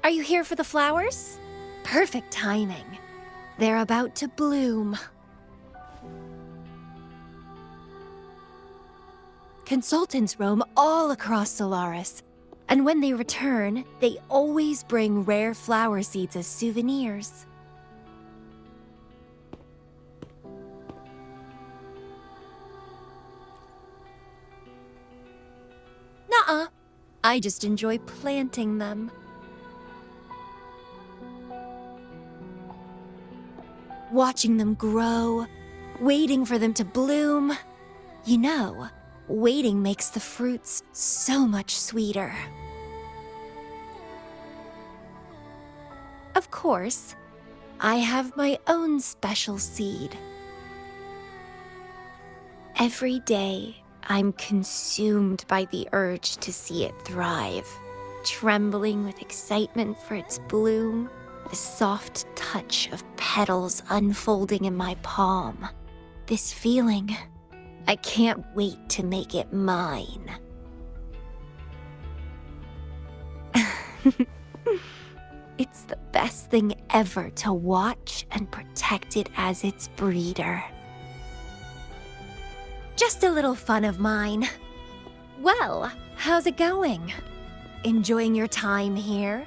Are you here for the flowers? Perfect timing. They're about to bloom. Consultants roam all across Solaris, and when they return, they always bring rare flower seeds as souvenirs. Nuh-uh. I just enjoy planting them. Watching them grow, waiting for them to bloom. You know, waiting makes the fruits so much sweeter. Of course, I have my own special seed. Every day, I'm consumed by the urge to see it thrive, trembling with excitement for its bloom, the soft touch of petals unfolding in my palm. This feeling, I can't wait to make it mine. It's the best thing ever to watch and protect it as its breeder. Just a little fun of mine. Well, how's it going? Enjoying your time here?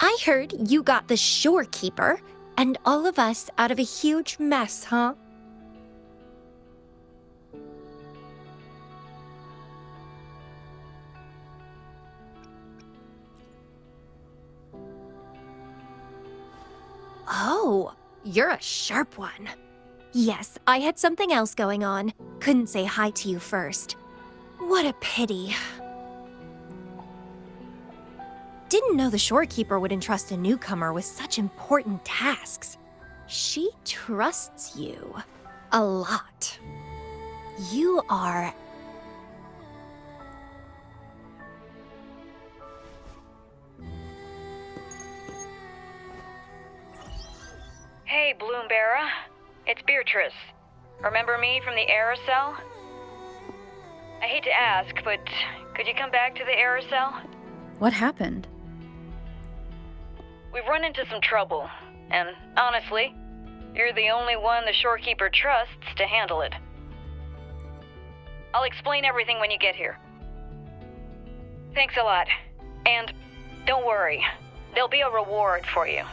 I heard you got the shorekeeper and all of us out of a huge mess, huh? Oh, you're a sharp one. Yes, I had something else going on. Couldn't say hi to you first. What a pity. Didn't know the shorekeeper would entrust a newcomer with such important tasks. She trusts you a lot. You are... Hey, Bloomberra. It's Beatrice. Remember me from the aerosol? I hate to ask, but could you come back to the aerosol? What happened? We've run into some trouble, and honestly, you're the only one the shorekeeper trusts to handle it. I'll explain everything when you get here. Thanks a lot. And don't worry, there'll be a reward for you.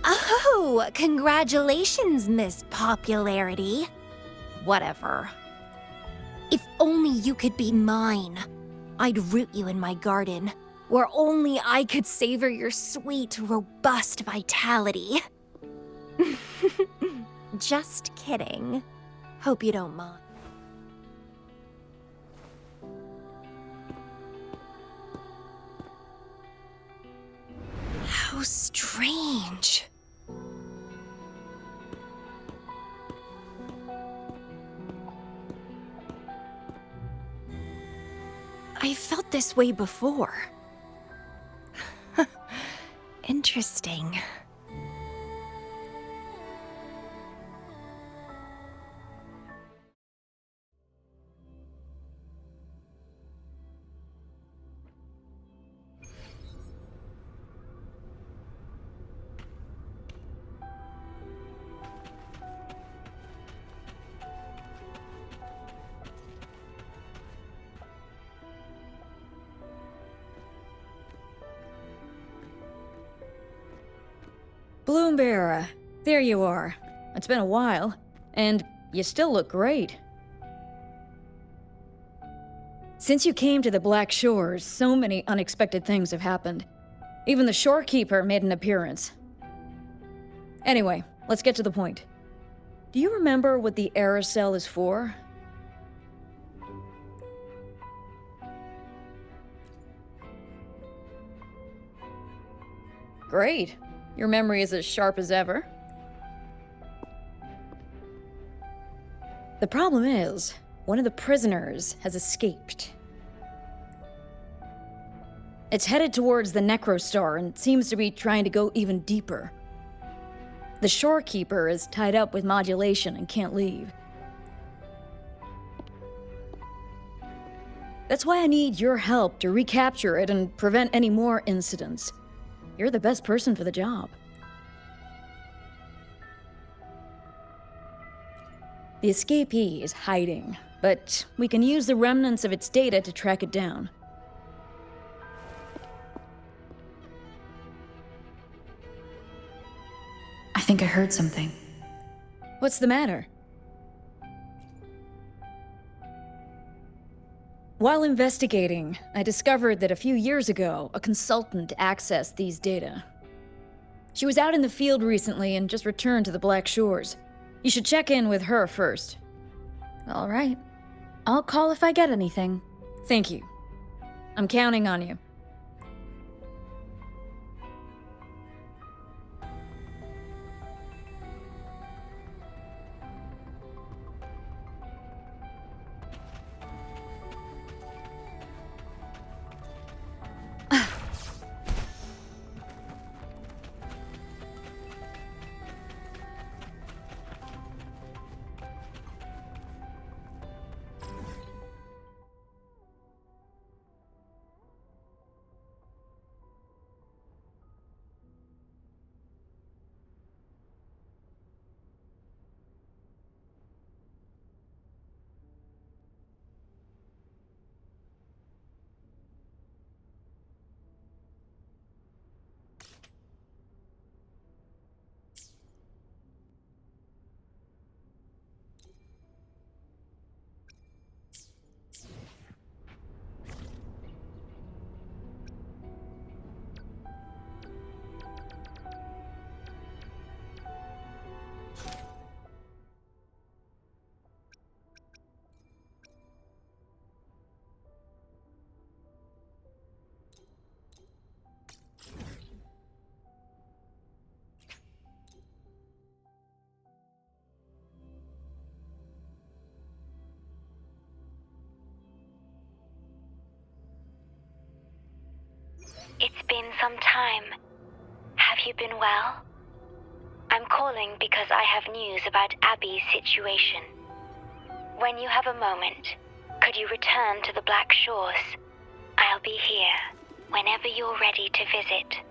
Oh, congratulations, Miss Popularity. Whatever. If only you could be mine. I'd root you in my garden, where only I could savor your sweet, robust vitality. Just kidding. Hope you don't mind. How strange. I felt this way before. Interesting. Bloomberra, there you are. It's been a while, and you still look great. Since you came to the Black Shores, so many unexpected things have happened. Even the shorekeeper made an appearance. Anyway, let's get to the point. Do you remember what the aerosol is for? Great. Your memory is as sharp as ever. The problem is, one of the prisoners has escaped. It's headed towards the Necrostar and seems to be trying to go even deeper. The shorekeeper is tied up with modulation and can't leave. That's why I need your help to recapture it and prevent any more incidents. You're the best person for the job. The escapee is hiding, but we can use the remnants of its data to track it down. I think I heard something. What's the matter? While investigating, I discovered that a few years ago, a consultant accessed these data. She was out in the field recently and just returned to the Black Shores. You should check in with her first. All right. I'll call if I get anything. Thank you. I'm counting on you. It's been some time. Have you been well? I'm calling because I have news about Abby's situation. When you have a moment, could you return to the Black Shores? I'll be here whenever you're ready to visit.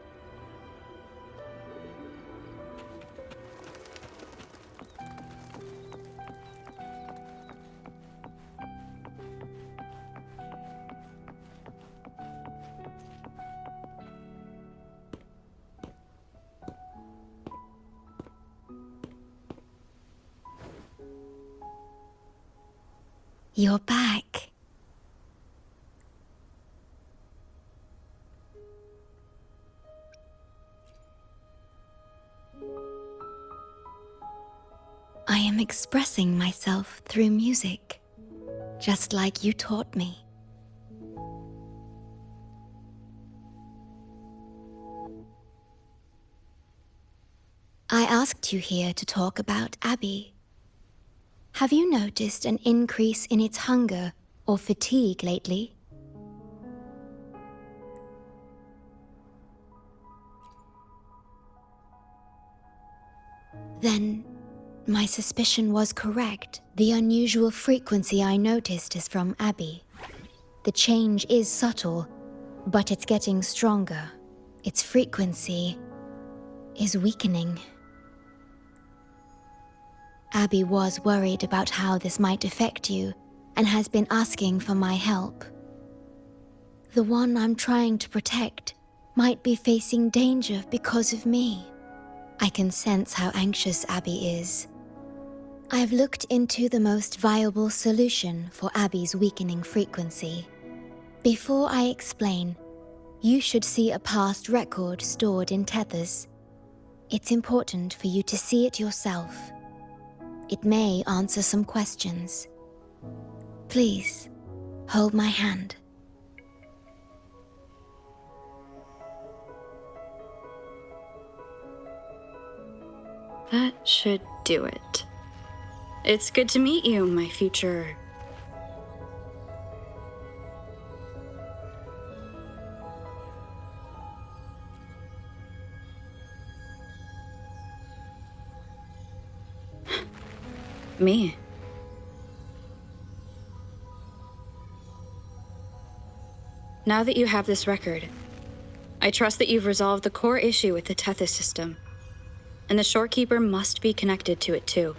You're back. I am expressing myself through music, just like you taught me. I asked you here to talk about Abby. Have you noticed an increase in its hunger or fatigue lately? Then, my suspicion was correct. The unusual frequency I noticed is from Abby. The change is subtle, but it's getting stronger. Its frequency is weakening. Abby was worried about how this might affect you and has been asking for my help. The one I'm trying to protect might be facing danger because of me. I can sense how anxious Abby is. I've looked into the most viable solution for Abby's weakening frequency. Before I explain, you should see a past record stored in tethers. It's important for you to see it yourself. It may answer some questions. Please, hold my hand. That should do it. It's good to meet you, my future... Me. Now that you have this record, I trust that you've resolved the core issue with the Tethys system, and the Shorekeeper must be connected to it too.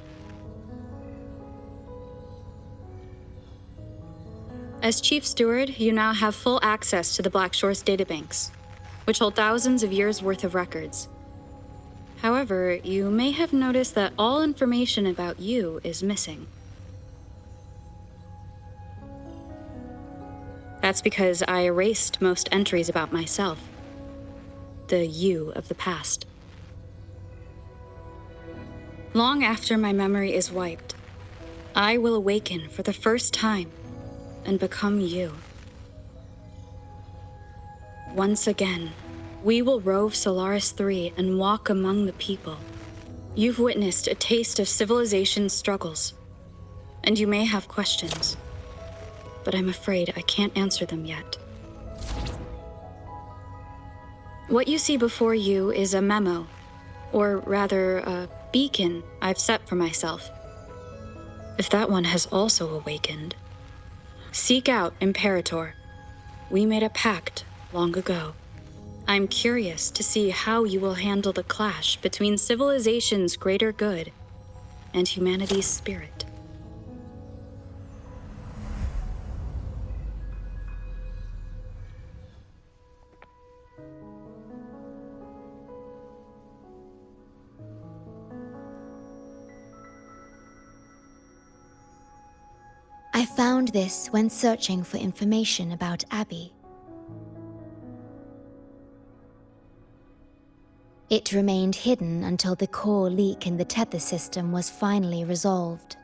As Chief Steward, you now have full access to the Black Shore's databanks, which hold thousands of years' worth of records. However, you may have noticed that all information about you is missing. That's because I erased most entries about myself. The you of the past. Long after my memory is wiped, I will awaken for the first time and become you. Once again, we will rove Solaris 3 and walk among the people. You've witnessed a taste of civilization's struggles, and you may have questions, but I'm afraid I can't answer them yet. What you see before you is a memo, or rather, a beacon I've set for myself. If that one has also awakened, seek out Imperator. We made a pact long ago. I'm curious to see how you will handle the clash between civilization's greater good and humanity's spirit. I found this when searching for information about Abby. It remained hidden until the core leak in the tether system was finally resolved.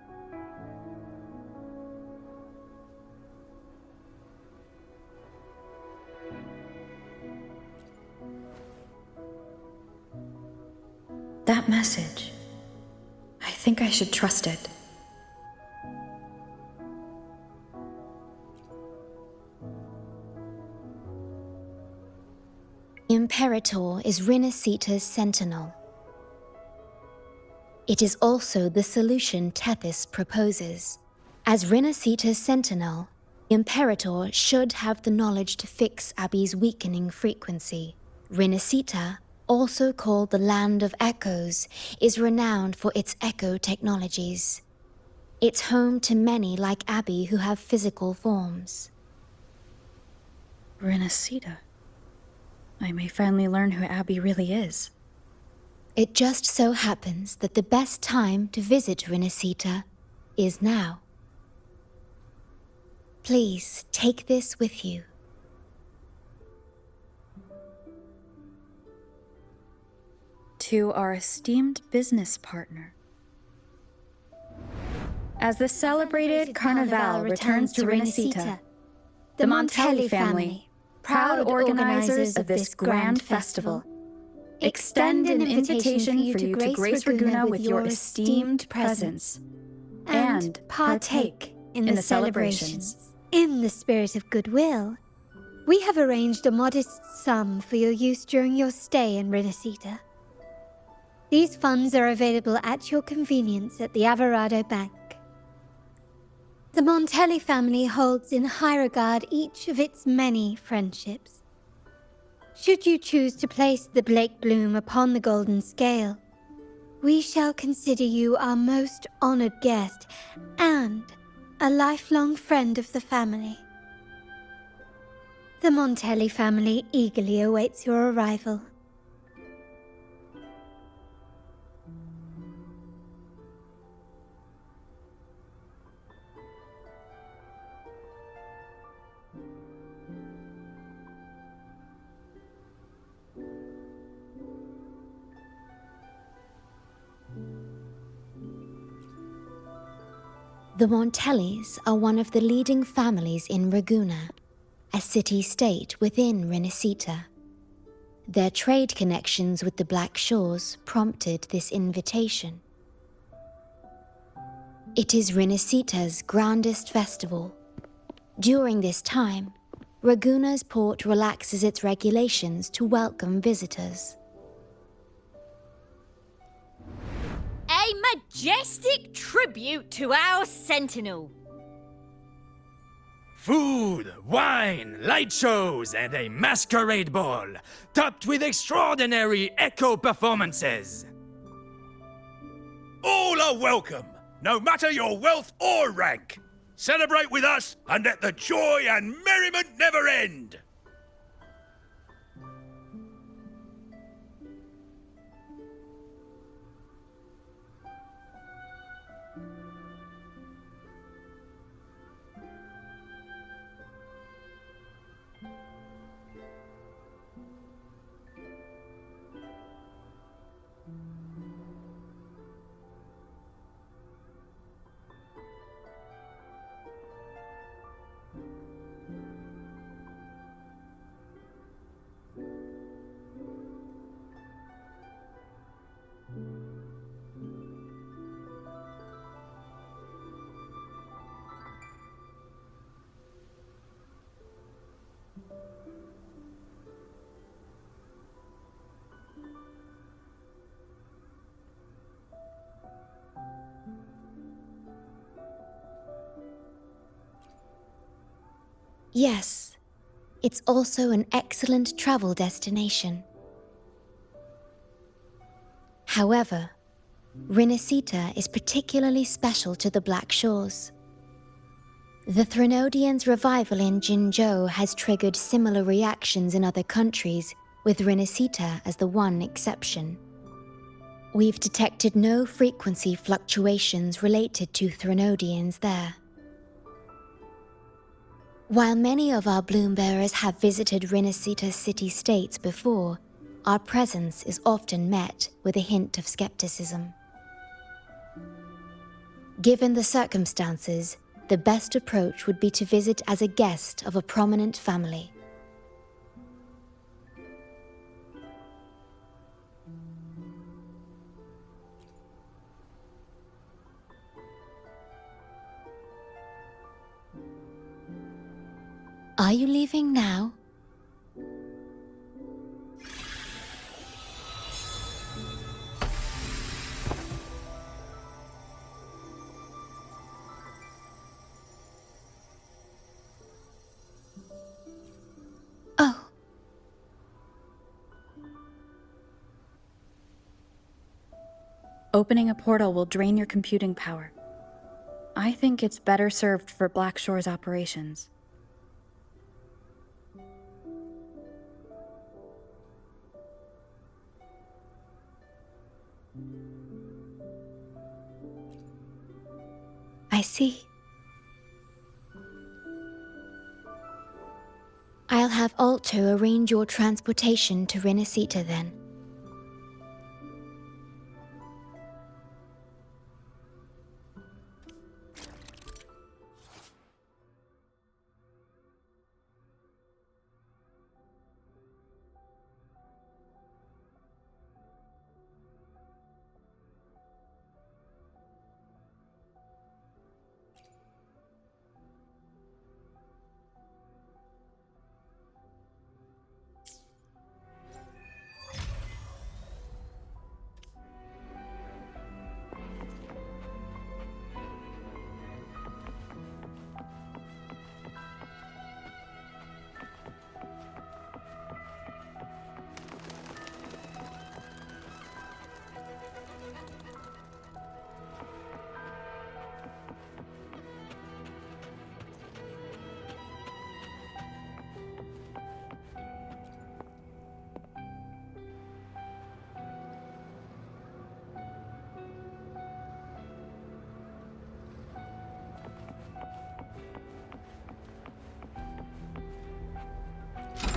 That message. I think I should trust it. Imperator is Rinasita's sentinel. It is also the solution Tethys proposes. As Rinasita's sentinel, Imperator should have the knowledge to fix Abby's weakening frequency. Rinasita, also called the Land of Echoes, is renowned for its echo technologies. It's home to many like Abby who have physical forms. Rinasita. I may finally learn who Abby really is. It just so happens that the best time to visit Rinasita is now. Please take this with you. To our esteemed business partner. As the celebrated Carnival returns to Rinasita, the Montelli family, proud organizers of this grand festival, extend an invitation for you to grace Ragunna with your esteemed presence and partake in the celebrations. In the spirit of goodwill, we have arranged a modest sum for your use during your stay in Rinasita. These funds are available at your convenience at the Averado Bank. The Montelli family holds in high regard each of its many friendships. Should you choose to place the Blake Bloom upon the golden scale, we shall consider you our most honored guest and a lifelong friend of the family. The Montelli family eagerly awaits your arrival. The Montellis are one of the leading families in Ragunna, a city-state within Rinasita. Their trade connections with the Black Shores prompted this invitation. It is Rinasita's grandest festival. During this time, Ragunna's port relaxes its regulations to welcome visitors. A majestic tribute to our sentinel. Food, wine, light shows, and a masquerade ball, topped with extraordinary echo performances. All are welcome, no matter your wealth or rank. Celebrate with us and let the joy and merriment never end. Yes, it's also an excellent travel destination. However, Rinascita is particularly special to the Black Shores. The Threnodians' revival in Jinzhou has triggered similar reactions in other countries, with Rinascita as the one exception. We've detected no frequency fluctuations related to Threnodians there. While many of our bloom-bearers have visited Rinascita city-states before, our presence is often met with a hint of skepticism. Given the circumstances, the best approach would be to visit as a guest of a prominent family. Are you leaving now? Oh. Opening a portal will drain your computing power. I think it's better served for Black Shore's operations. I see. I'll have Alto arrange your transportation to Rinascita then.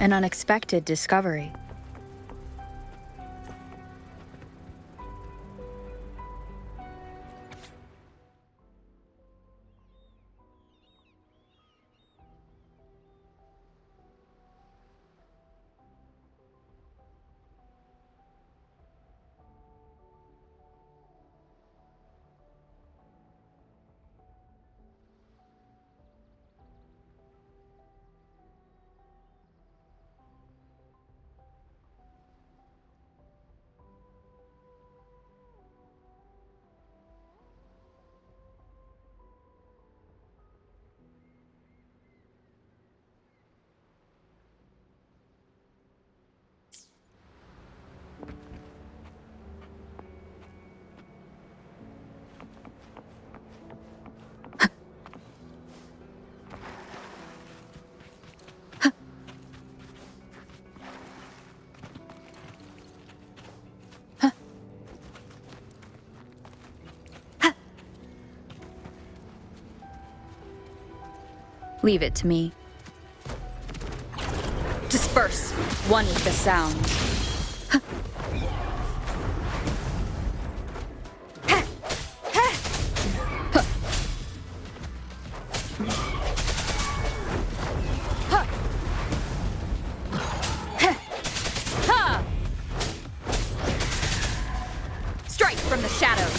An unexpected discovery. Leave it to me. Disperse, one with the sound. Strike from the shadows.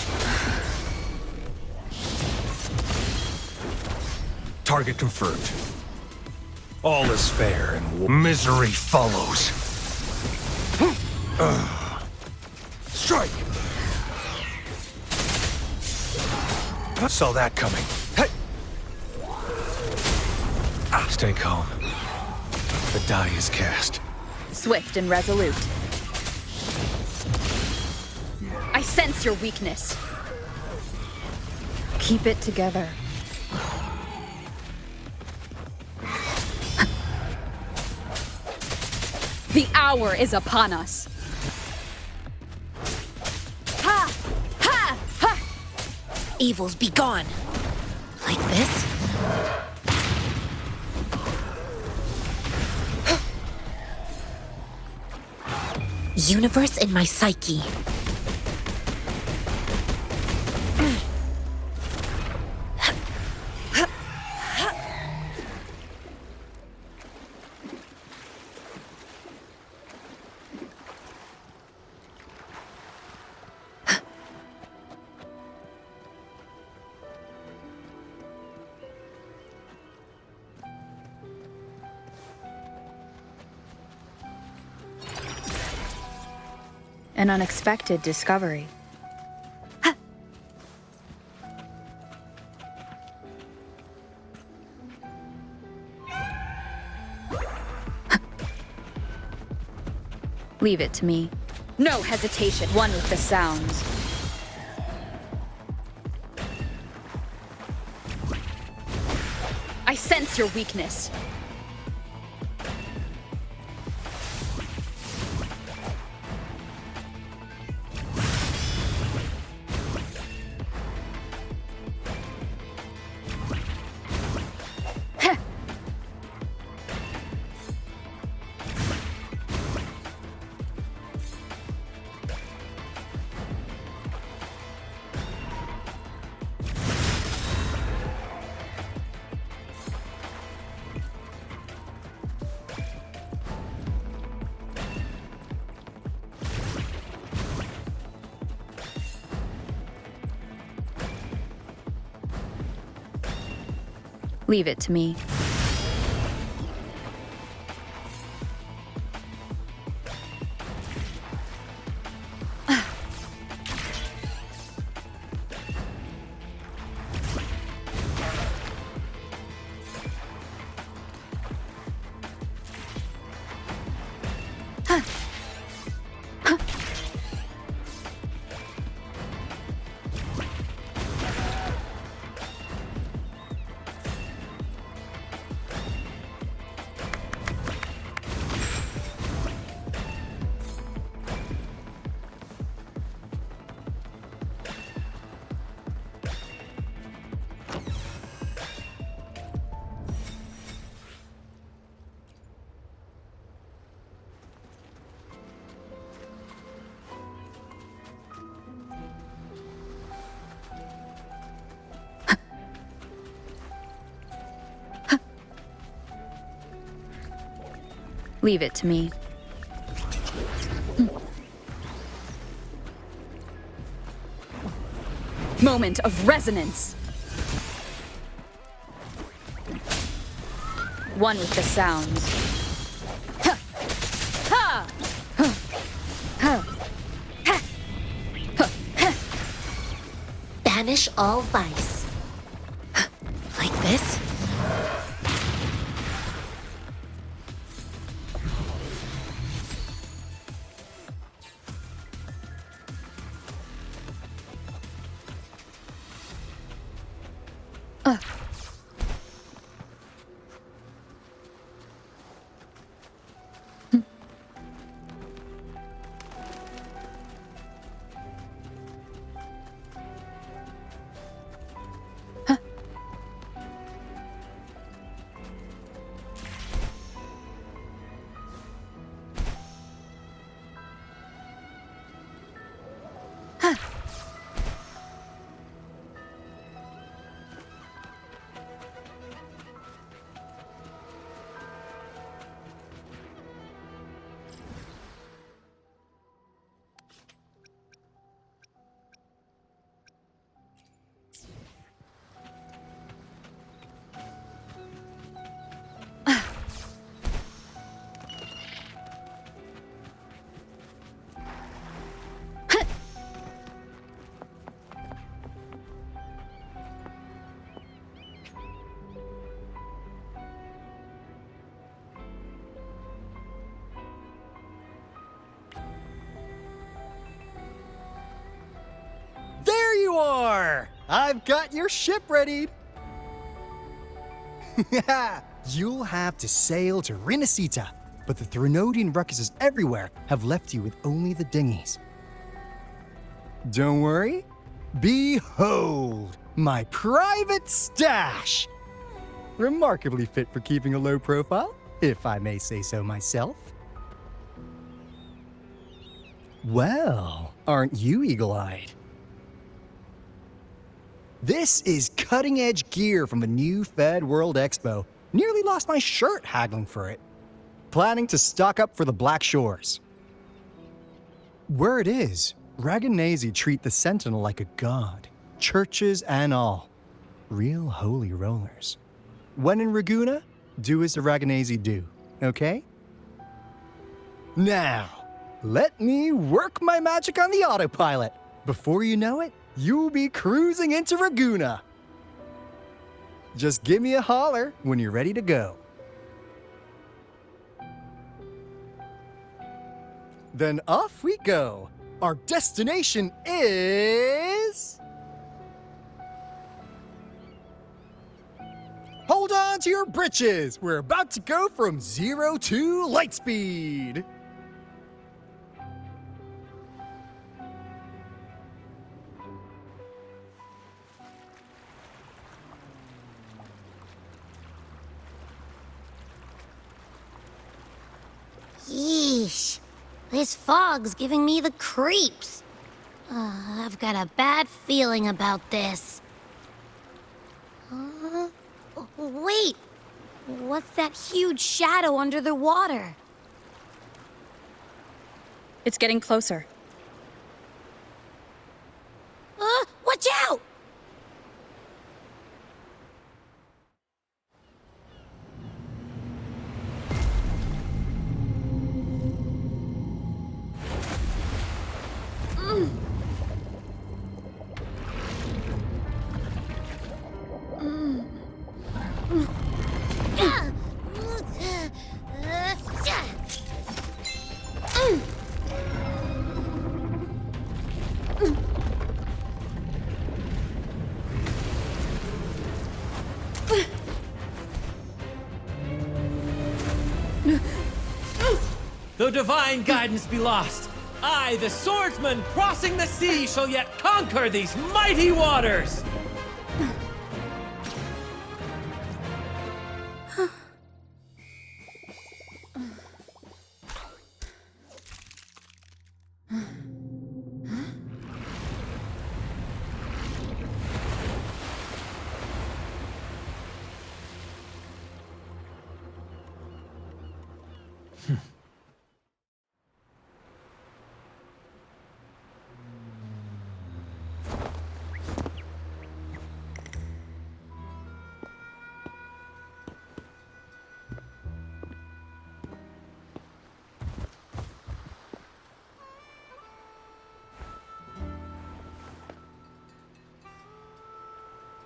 Target confirmed. All is fair and misery follows. Strike! Saw that coming. Hey! Stay calm. The die is cast. Swift and resolute. I sense your weakness. Keep it together. The hour is upon us. Ha! Ha! Ha! Evils be gone. Like this? Universe in my psyche. An unexpected discovery. Leave it to me. No hesitation, one with the sounds. I sense your weakness. Leave it to me. Leave it to me. Moment of resonance. One with the sounds. Ha! Ha! Ha! Ha! Ha! Banish all vice. Like this? I've got your ship readied. You'll have to sail to Rinasita, but the Threnodian ruckuses everywhere have left you with only the dinghies. Don't worry. Behold, my private stash! Remarkably fit for keeping a low profile, if I may say so myself. Well, aren't you eagle-eyed? This is cutting-edge gear from the new Fed World Expo. Nearly lost my shirt haggling for it. Planning to stock up for the Black Shores. Word is, Raganazi treat the Sentinel like a god. Churches and all. Real holy rollers. When in Raguna, do as the Raganazi do, okay? Now, let me work my magic on the autopilot. Before you know it, you'll be cruising into Raguna. Just give me a holler when you're ready to go. Then off we go. Our destination is... Hold on to your britches. We're about to go from 0 to light speed. Yeesh. This fog's giving me the creeps. I've got a bad feeling about this. Wait! What's that huge shadow under the water? It's getting closer. Watch out! Though divine guidance be lost, I, the swordsman crossing the sea, shall yet conquer these mighty waters!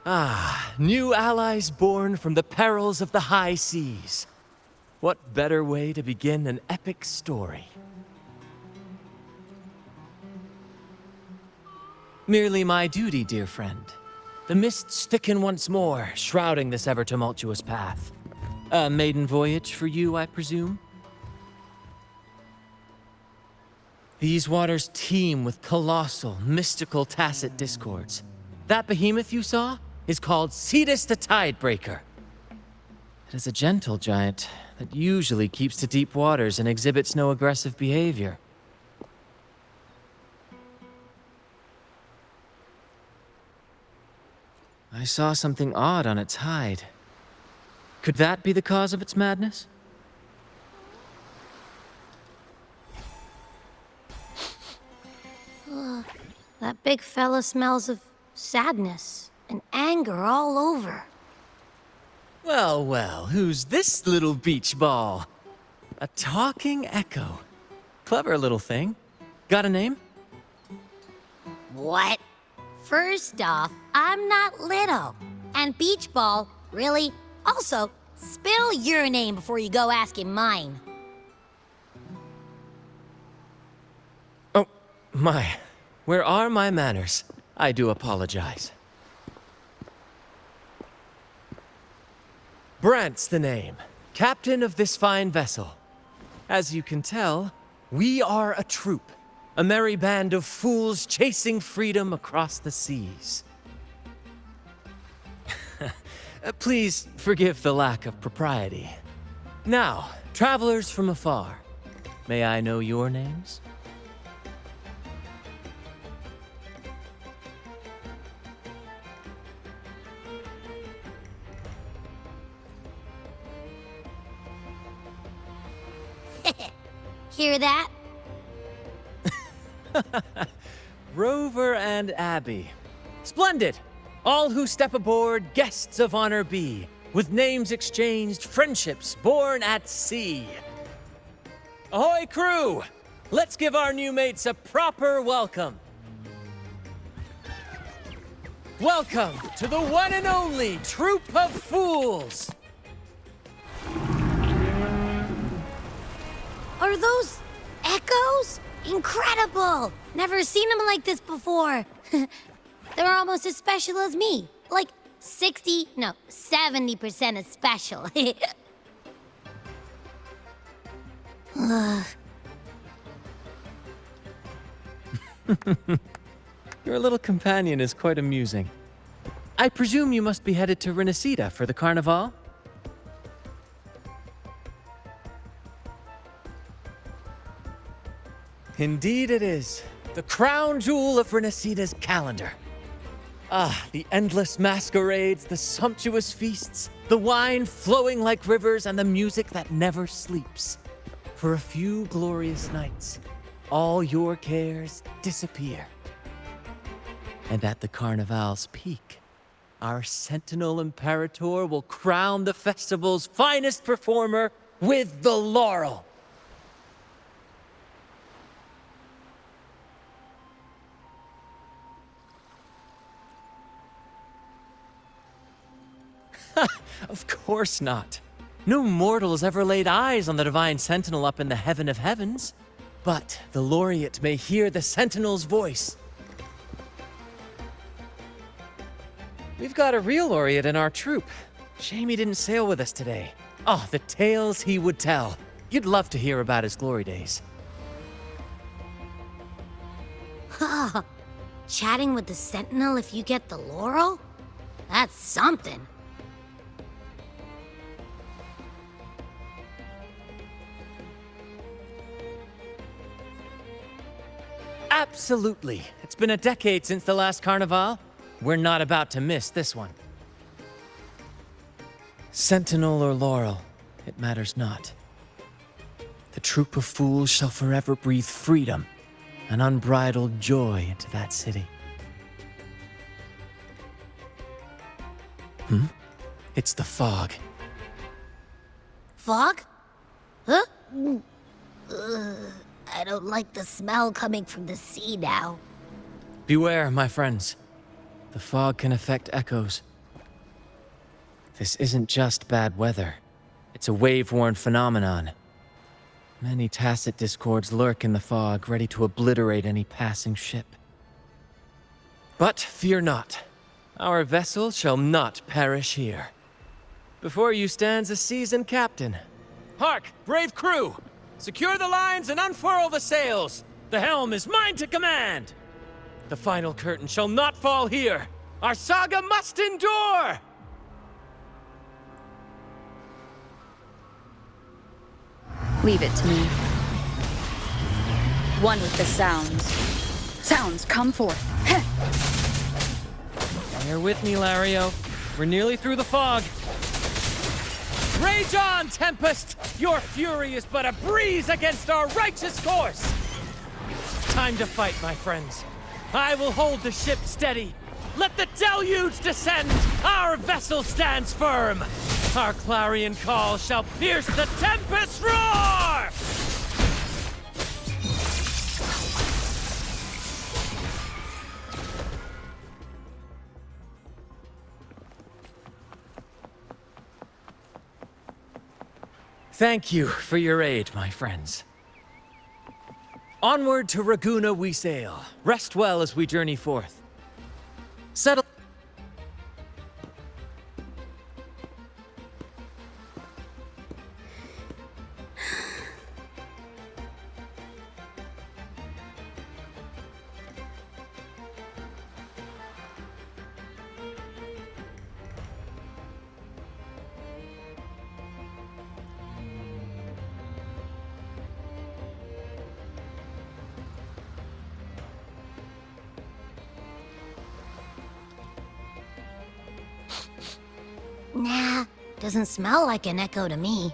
Ah, new allies born from the perils of the high seas. What better way to begin an epic story? Merely my duty, dear friend. The mists thicken once more, shrouding this ever-tumultuous path. A maiden voyage for you, I presume? These waters teem with colossal, mystical, tacit discords. That behemoth you saw is called Cetus the Tidebreaker. It is a gentle giant that usually keeps to deep waters and exhibits no aggressive behavior. I saw something odd on its hide. Could that be the cause of its madness? That big fella smells of sadness and anger all over. Well, well, who's this little beach ball? A talking echo. Clever little thing. Got a name? What? First off, I'm not little. And Beach Ball, really? Also, spill your name before you go asking mine. Oh, my. Where are my manners? I do apologize. Brant's the name, captain of this fine vessel. As you can tell, we are a troop, a merry band of fools chasing freedom across the seas. Please forgive the lack of propriety. Now, travelers from afar, may I know your names? Hear that? Rover and Abby. Splendid! All who step aboard, guests of honor be, with names exchanged, friendships born at sea. Ahoy, crew! Let's give our new mates a proper welcome. Welcome to the one and only Troop of Fools! Are those echoes? Incredible! Never seen them like this before. They're almost as special as me. Like 70% as special. Your little companion is quite amusing. I presume you must be headed to Renacida for the Carnival? Indeed it is. The crown jewel of Renacida's calendar. Ah, the endless masquerades, the sumptuous feasts, the wine flowing like rivers, and the music that never sleeps. For a few glorious nights, all your cares disappear. And at the Carnival's peak, our Sentinel Imperator will crown the festival's finest performer with the laurel. Of course not. No mortal has ever laid eyes on the Divine Sentinel up in the heaven of heavens. But the laureate may hear the Sentinel's voice. We've got a real laureate in our troop. Shame he didn't sail with us today. Oh, the tales he would tell. You'd love to hear about his glory days. Chatting with the Sentinel if you get the laurel? That's something. Absolutely. It's been a decade since the last Carnival. We're not about to miss this one. Sentinel or laurel, it matters not. The troop of fools shall forever breathe freedom and unbridled joy into that city. It's the fog. Fog? Huh? I don't like the smell coming from the sea now. Beware, my friends. The fog can affect echoes. This isn't just bad weather. It's a wave-worn phenomenon. Many tacit discords lurk in the fog, ready to obliterate any passing ship. But fear not. Our vessel shall not perish here. Before you stands a seasoned captain. Hark, brave crew! Secure the lines and unfurl the sails! The helm is mine to command! The final curtain shall not fall here! Our saga must endure! Leave it to me. One with the sounds. Sounds, come forth. Bear with me, Lario. We're nearly through the fog. Rage on, Tempest! Your fury is but a breeze against our righteous course! Time to fight, my friends. I will hold the ship steady. Let the deluge descend! Our vessel stands firm! Our clarion call shall pierce the tempest roar! Thank you for your aid, my friends. Onward to Raguna we sail. Rest well as we journey forth. Settle. Nah, doesn't smell like an echo to me.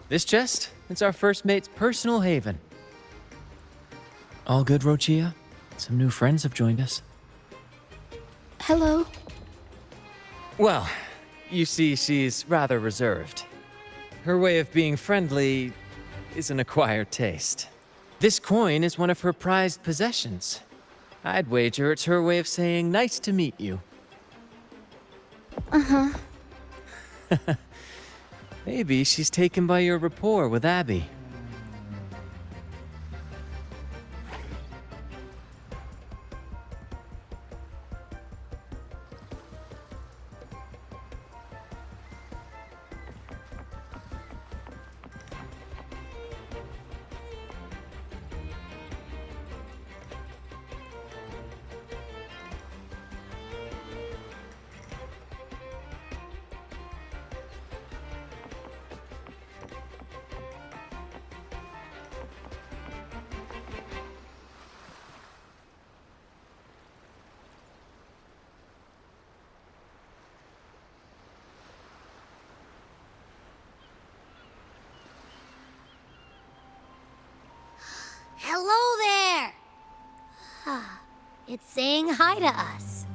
This chest, it's our first mate's personal haven. All good, Rochia? Some new friends have joined us. Hello. Well, you see, she's rather reserved. Her way of being friendly is an acquired taste. This coin is one of her prized possessions. I'd wager it's her way of saying nice to meet you. Uh-huh. Maybe she's taken by your rapport with Abby. Hello there! It's saying hi to us.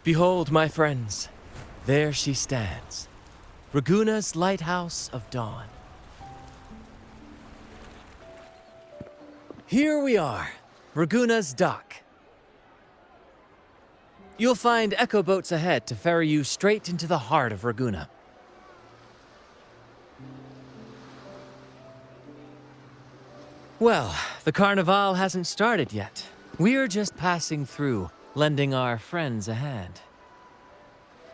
Behold, my friends, there she stands, Raguna's Lighthouse of Dawn. Here we are, Raguna's dock. You'll find echo boats ahead to ferry you straight into the heart of Raguna. Well, the Carnival hasn't started yet. We're just passing through, lending our friends a hand.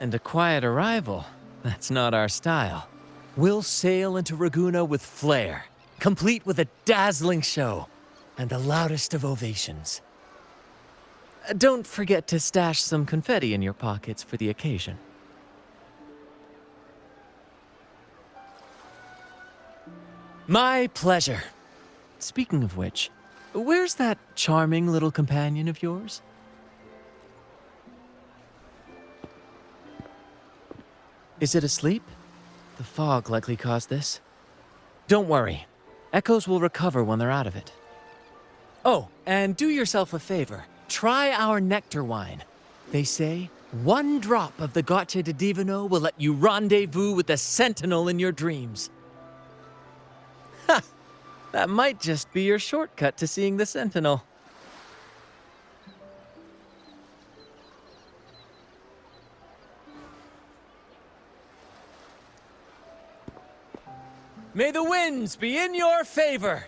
And a quiet arrival, that's not our style. We'll sail into Raguna with flair, complete with a dazzling show and the loudest of ovations. Don't forget to stash some confetti in your pockets for the occasion. My pleasure. Speaking of which, where's that charming little companion of yours? Is it asleep? The fog likely caused this. Don't worry. Echoes will recover when they're out of it. Oh, and do yourself a favor. Try our nectar wine. They say 1 drop of the Gotcha de Divino will let you rendezvous with the Sentinel in your dreams. Ha! That might just be your shortcut to seeing the Sentinel. May the winds be in your favor!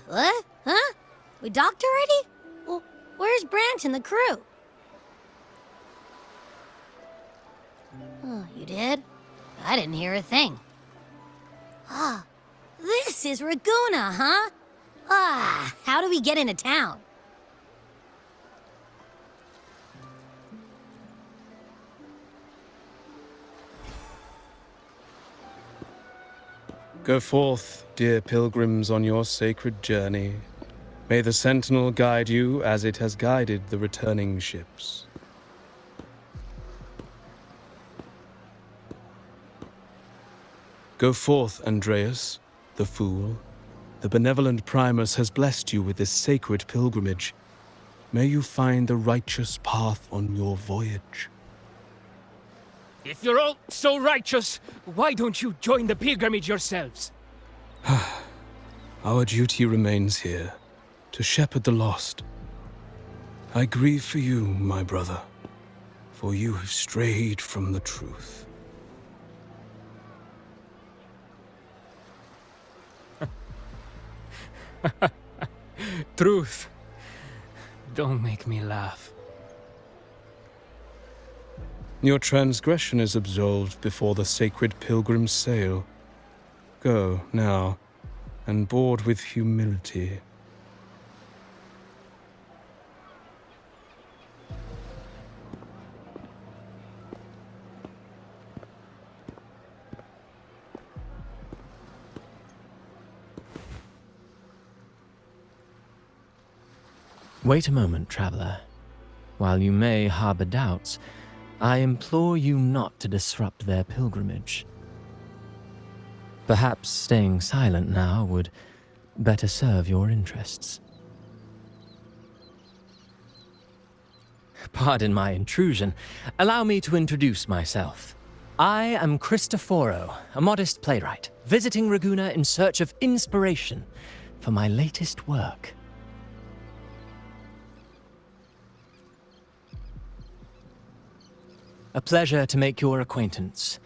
What? Huh? We docked already? Well, where's Brant and the crew? Oh, you did? I didn't hear a thing. Ah, this is Raguna, huh? Ah, how do we get into town? Go forth, dear pilgrims, on your sacred journey. May the Sentinel guide you as it has guided the returning ships. Go forth, Andreas, the fool. The benevolent Primus has blessed you with this sacred pilgrimage. May you find the righteous path on your voyage. If you're all so righteous, why don't you join the pilgrimage yourselves? Our duty remains here, to shepherd the lost. I grieve for you, my brother, for you have strayed from the truth. Truth. Don't make me laugh. Your transgression is absolved before the sacred pilgrim's sail. Go, now, and board with humility. Wait a moment, traveler. While you may harbor doubts, I implore you not to disrupt their pilgrimage. Perhaps staying silent now would better serve your interests. Pardon my intrusion. Allow me to introduce myself. I am Cristoforo, a modest playwright, visiting Raguna in search of inspiration for my latest work. A pleasure to make your acquaintance.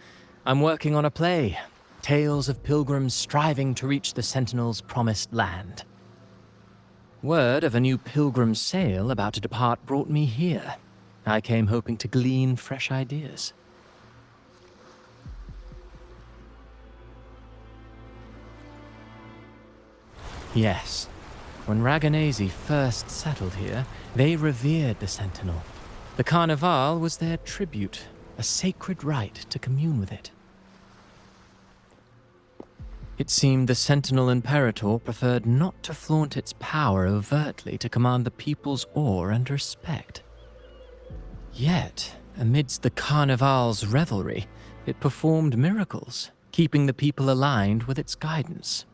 I'm working on a play, tales of pilgrims striving to reach the Sentinel's promised land. Word of a new pilgrim sail about to depart brought me here. I came hoping to glean fresh ideas. Yes, when Raganesi first settled here, they revered the Sentinel. The Carnival was their tribute, a sacred right to commune with it. It seemed the Sentinel Imperator preferred not to flaunt its power overtly to command the people's awe and respect. Yet, amidst the Carnival's revelry, it performed miracles, keeping the people aligned with its guidance.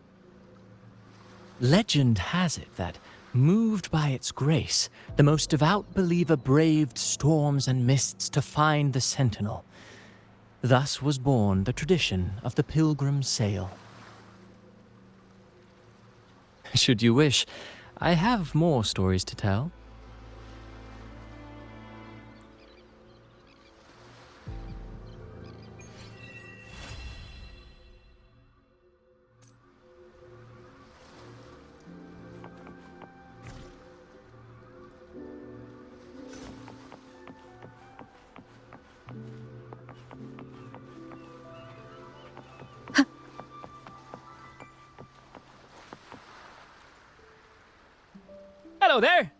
Legend has it that, moved by its grace, the most devout believer braved storms and mists to find the Sentinel. Thus was born the tradition of the pilgrim sail. Should you wish, I have more stories to tell. Hello there!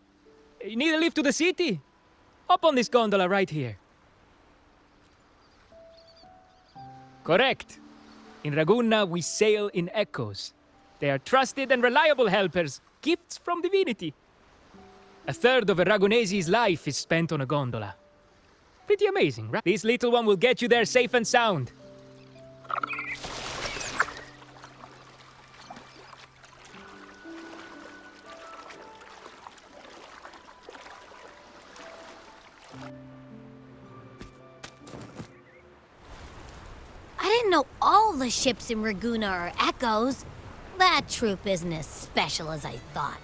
You need a lift to the city? Hop on this gondola right here. Correct. In Raguna, we sail in echoes. They are trusted and reliable helpers, gifts from divinity. A third of a Ragunese's life is spent on a gondola. Pretty amazing, right? This little one will get you there safe and sound. I didn't know all the ships in Raguna are echoes. That troop isn't as special as I thought.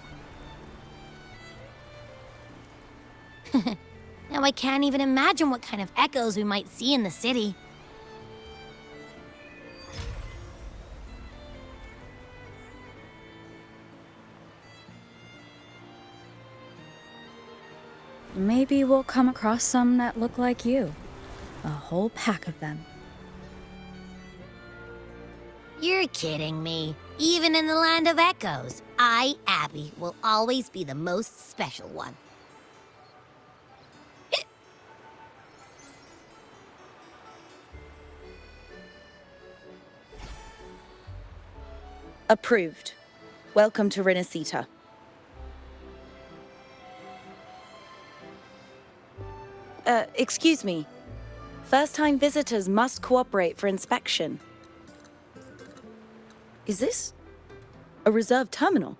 Now I can't even imagine what kind of echoes we might see in the city. Maybe we'll come across some that look like you. A whole pack of them. You're kidding me. Even in the land of echoes, I, Abby, will always be the most special one. Approved. Welcome to Renacita. Excuse me. First-time visitors must cooperate for inspection. Is this a reserved terminal?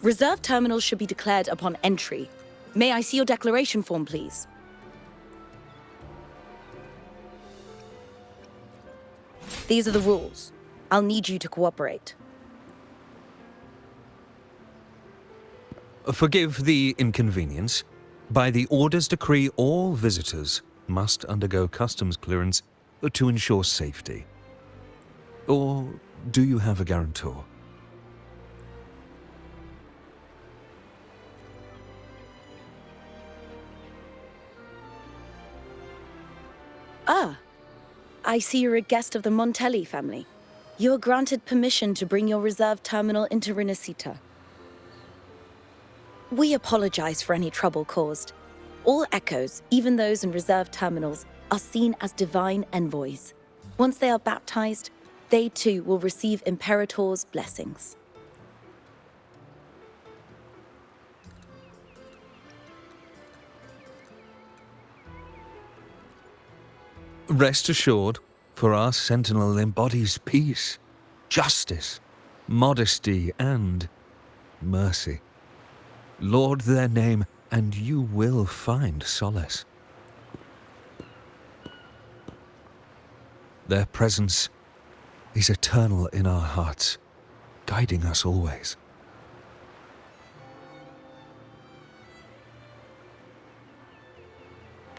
Reserved terminals should be declared upon entry. May I see your declaration form, please? These are the rules. I'll need you to cooperate. Forgive the inconvenience. By the Order's decree, all visitors must undergo customs clearance to ensure safety. Or do you have a guarantor? I see you're a guest of the Montelli family. You are granted permission to bring your reserve terminal into Rinascita. We apologize for any trouble caused. All echoes, even those in reserve terminals, are seen as divine envoys. Once they are baptized, they too will receive Imperator's blessings. Rest assured, for our sentinel embodies peace, justice, modesty, and mercy. Lord their name, and you will find solace. Their presence is eternal in our hearts, guiding us always.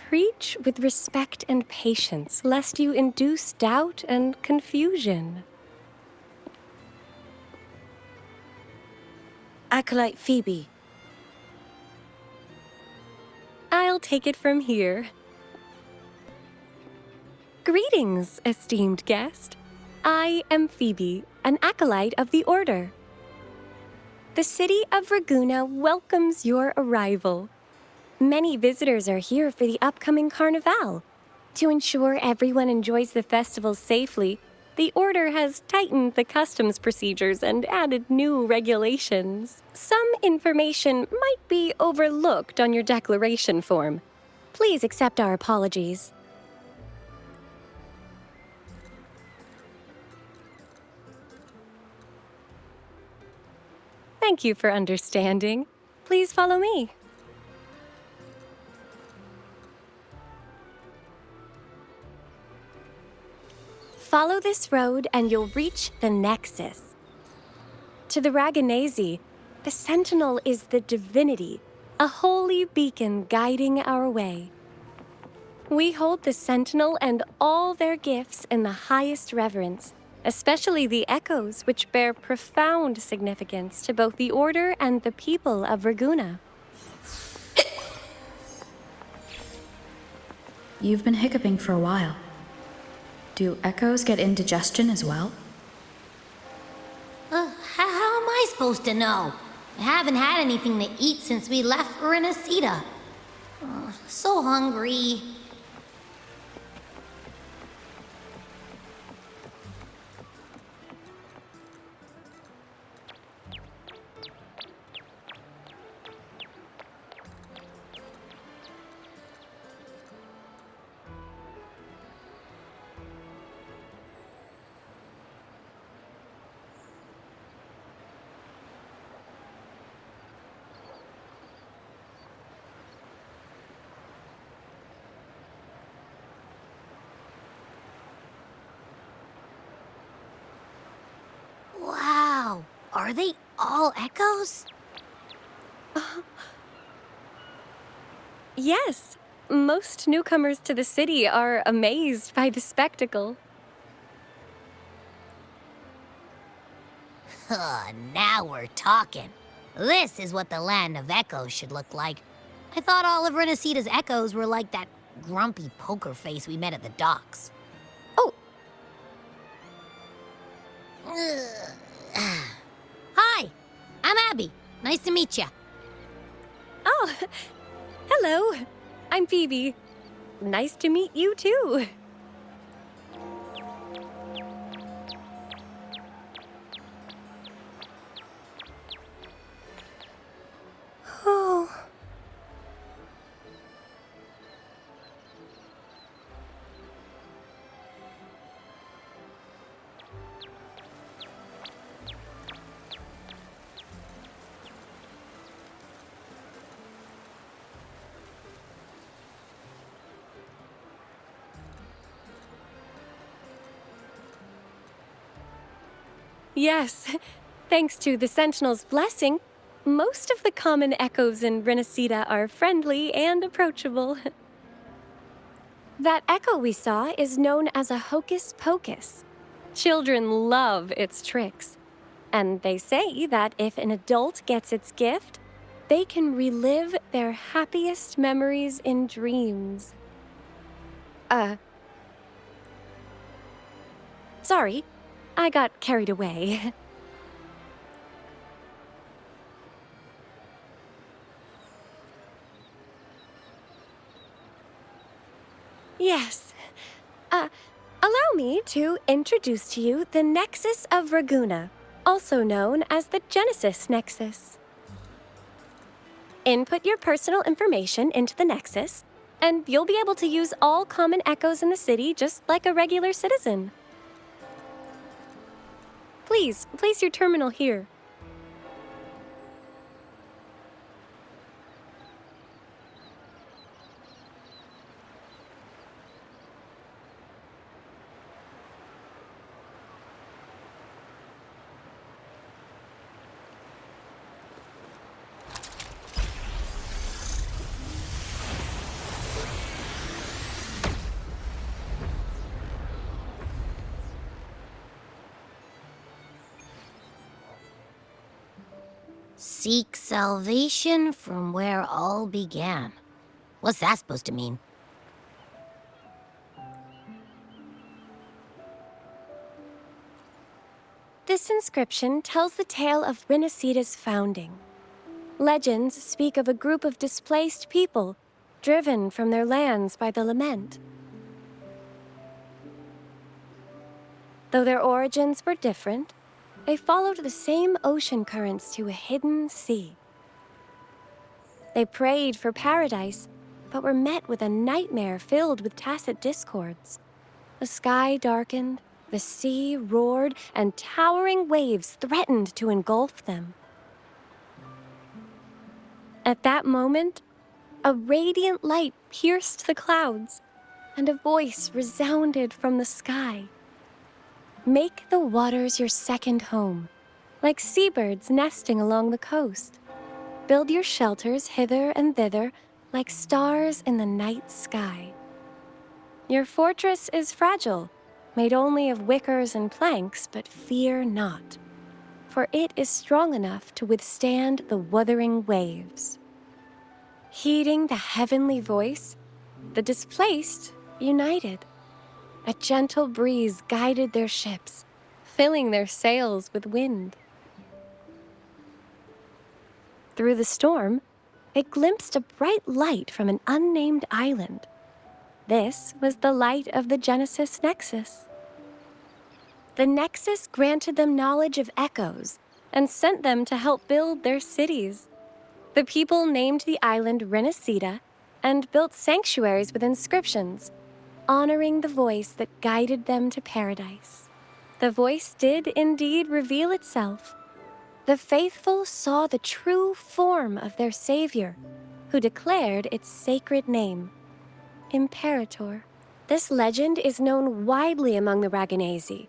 Preach with respect and patience, lest you induce doubt and confusion. Acolyte Phoebe. I'll take it from here. Greetings, esteemed guest. I am Phoebe, an acolyte of the Order. The city of Raguna welcomes your arrival. Many visitors are here for the upcoming Carnival. To ensure everyone enjoys the festival safely, the Order has tightened the customs procedures and added new regulations. Some information might be overlooked on your declaration form. Please accept our apologies. Thank you for understanding. Please follow me. Follow this road and you'll reach the Nexus. To the Raganese, the Sentinel is the divinity, a holy beacon guiding our way. We hold the Sentinel and all their gifts in the highest reverence, especially the echoes, which bear profound significance to both the Order and the people of Raguna. You've been hiccuping for a while. Do echoes get indigestion as well? How am I supposed to know? I haven't had anything to eat since we left for Rinascita. So hungry. Wow, are they all echoes? Yes, most newcomers to the city are amazed by the spectacle. Now we're talking. This is what the land of echoes should look like. I thought all of Rinascita's echoes were like that grumpy poker face we met at the docks. Oh. Hi, I'm Abby. Nice to meet you. Oh, hello. I'm Phoebe. Nice to meet you too. Oh. Yes, thanks to the Sentinel's blessing, most of the common echoes in Rinascita are friendly and approachable. That echo we saw is known as a hocus pocus. Children love its tricks, and they say that if an adult gets its gift, they can relive their happiest memories in dreams. Sorry, I got carried away. Yes. Allow me to introduce to you the Nexus of Raguna, also known as the Genesis Nexus. Input your personal information into the Nexus, and you'll be able to use all common echoes in the city just like a regular citizen. Please, place your terminal here. Seek salvation from where all began. What's that supposed to mean? This inscription tells the tale of Rinasita's founding. Legends speak of a group of displaced people, driven from their lands by the lament. Though their origins were different, they followed the same ocean currents to a hidden sea. They prayed for paradise, but were met with a nightmare filled with tacit discords. The sky darkened, the sea roared, and towering waves threatened to engulf them. At that moment, a radiant light pierced the clouds, and a voice resounded from the sky. Make the waters your second home, like seabirds nesting along the coast. Build your shelters hither and thither, like stars in the night sky. Your fortress is fragile, made only of wickers and planks, but fear not, for it is strong enough to withstand the wuthering waves. Heeding the heavenly voice, the displaced united. A gentle breeze guided their ships, filling their sails with wind. Through the storm, they glimpsed a bright light from an unnamed island. This was the light of the Genesis Nexus. The Nexus granted them knowledge of echoes and sent them to help build their cities. The people named the island Rinasita and built sanctuaries with inscriptions, honoring the voice that guided them to paradise. The voice did indeed reveal itself. The faithful saw the true form of their savior, who declared its sacred name, Imperator. This legend is known widely among the Ragonesi.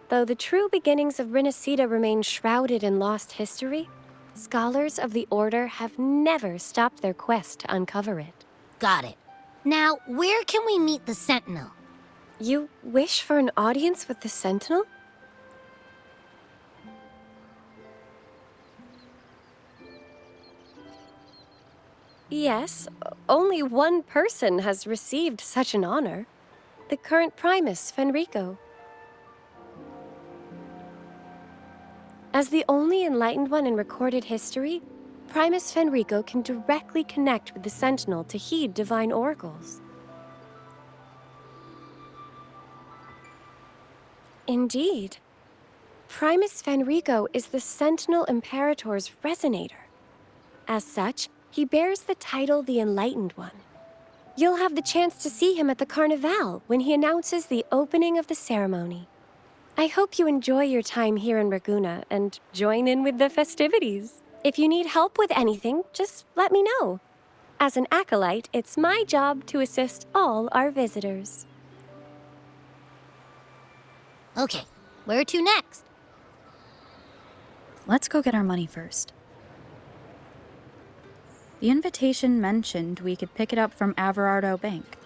Though the true beginnings of Rinasita remain shrouded in lost history, scholars of the Order have never stopped their quest to uncover it. Got it. Now, where can we meet the Sentinel? You wish for an audience with the Sentinel? Yes, only one person has received such an honor. The current Primus, Fenrico. As the only enlightened one in recorded history, Primus Fenrico can directly connect with the Sentinel to heed divine oracles. Indeed. Primus Fenrico is the Sentinel Imperator's resonator. As such, he bears the title the Enlightened One. You'll have the chance to see him at the Carnival when he announces the opening of the ceremony. I hope you enjoy your time here in Raguna and join in with the festivities. If you need help with anything, just let me know. As an acolyte, it's my job to assist all our visitors. Okay, where to next? Let's go get our money first. The invitation mentioned we could pick it up from Averardo Bank.